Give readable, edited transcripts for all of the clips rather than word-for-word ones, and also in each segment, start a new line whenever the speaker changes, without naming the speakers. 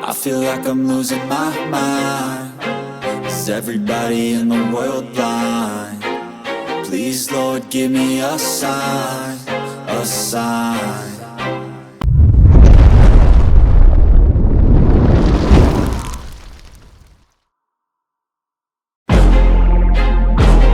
I feel like I'm losing my mind. Is everybody in the world blind? Please, Lord, give me a sign, a sign.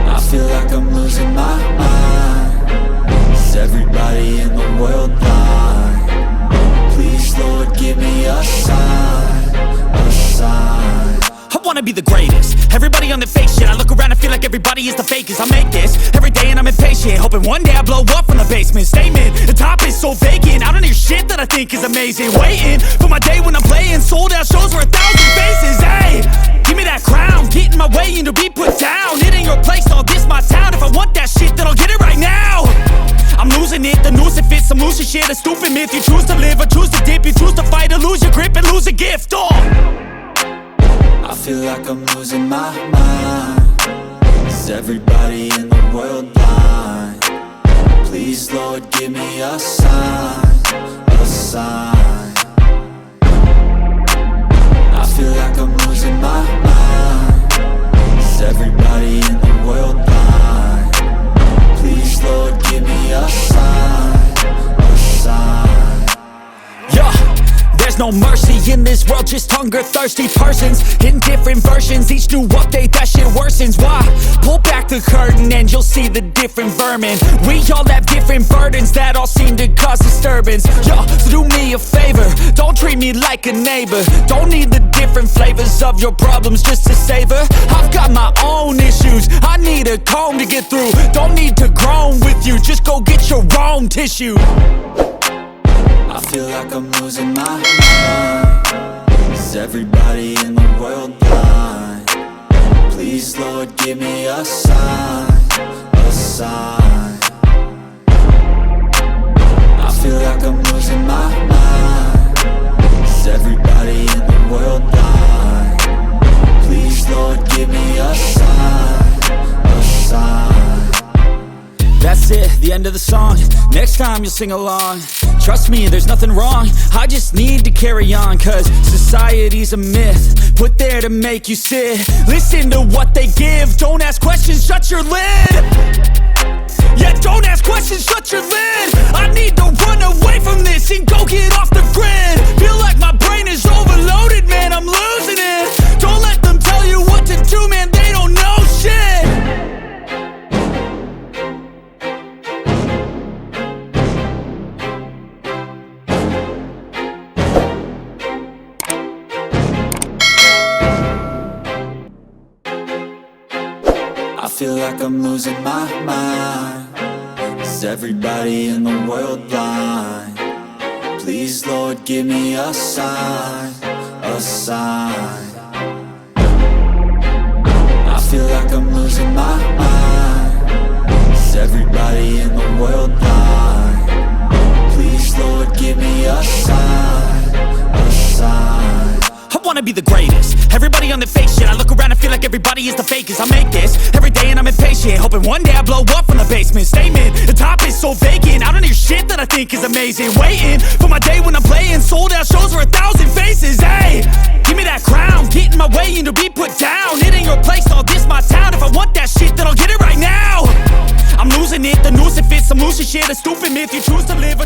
I feel like I'm losing my mind. Is everybody in the world blind? Please, Lord, give me a sign, a sign.
I wanna be the greatest. Everybody on the fake shit. I look around and feel like everybody is the fakest. I make this every day and I'm impatient, hoping one day I blow up from the basement. Statement, the top is so vacant. I don't hear shit that I think is amazing. Waiting for my day when I'm playing sold out shows for 1,000 faces. Hey, give me that crown, get in my way and to be put down. It ain't your place, all this my town. If I want that shit, then I'll get it right now. I'm losing it, the noose it fits. Some losing shit, a stupid myth. You choose to live or choose to dip. You choose to fight or lose your grip and lose a gift.
I feel like I'm losing my mind. Is everybody in the world blind? Please, Lord, give me a sign, a sign. I feel like I'm losing my mind. Is everybody in the world blind? Please, Lord, give me a sign, a sign.
Yeah. There's no mercy in this world, just hunger-thirsty persons in different versions. Each new update, that shit worsens. Why? Pull back the curtain and you'll see the different vermin. We all have different burdens that all seem to cause disturbance. Yo, so do me a favor, don't treat me like a neighbor. Don't need the different flavors of your problems just to savor. I've got my own issues, I need a comb to get through. Don't need to groan with you, just go get your own tissue.
I feel like I'm losing my mind. Is everybody in the world blind? Please, Lord, give me a sign, a sign. I feel like I'm losing my mind. Is everybody in the world blind? Please, Lord, give me a sign, a sign.
That's it, the end of the song. Next time you'll sing along. Trust me, there's nothing wrong. I just need to carry on, cause society's a myth put there to make you sit. Listen to what they give. Don't ask questions, shut your lid. Yeah, don't ask questions, shut your lid. I need to run away from this and go get off the grid. Feel like my brain is overloaded, man, I'm losing it. Don't let them tell you what to do, man, they don't know shit.
I feel like I'm losing my mind. Is everybody in the world blind? Please, Lord, give me a sign, a sign. I feel like I'm losing my mind. Is everybody in the world blind? Please, Lord, give me a sign, a sign.
I wanna be the greatest. Everybody on the fake shit. I look around and feel like everybody is the fakest. I make this every day and I'm impatient, hoping one day I blow up from the basement. Statement, the top is so vacant. I don't hear shit that I think is amazing. Waiting for my day when I'm playing sold out shows for 1,000 faces. Hey, give me that crown, get in my way and to be put down. It ain't your place, all this my town. If I want that shit, then I'll get it right now. I'm losing it, the noose it fits. Some losing shit, a stupid myth. You choose to live or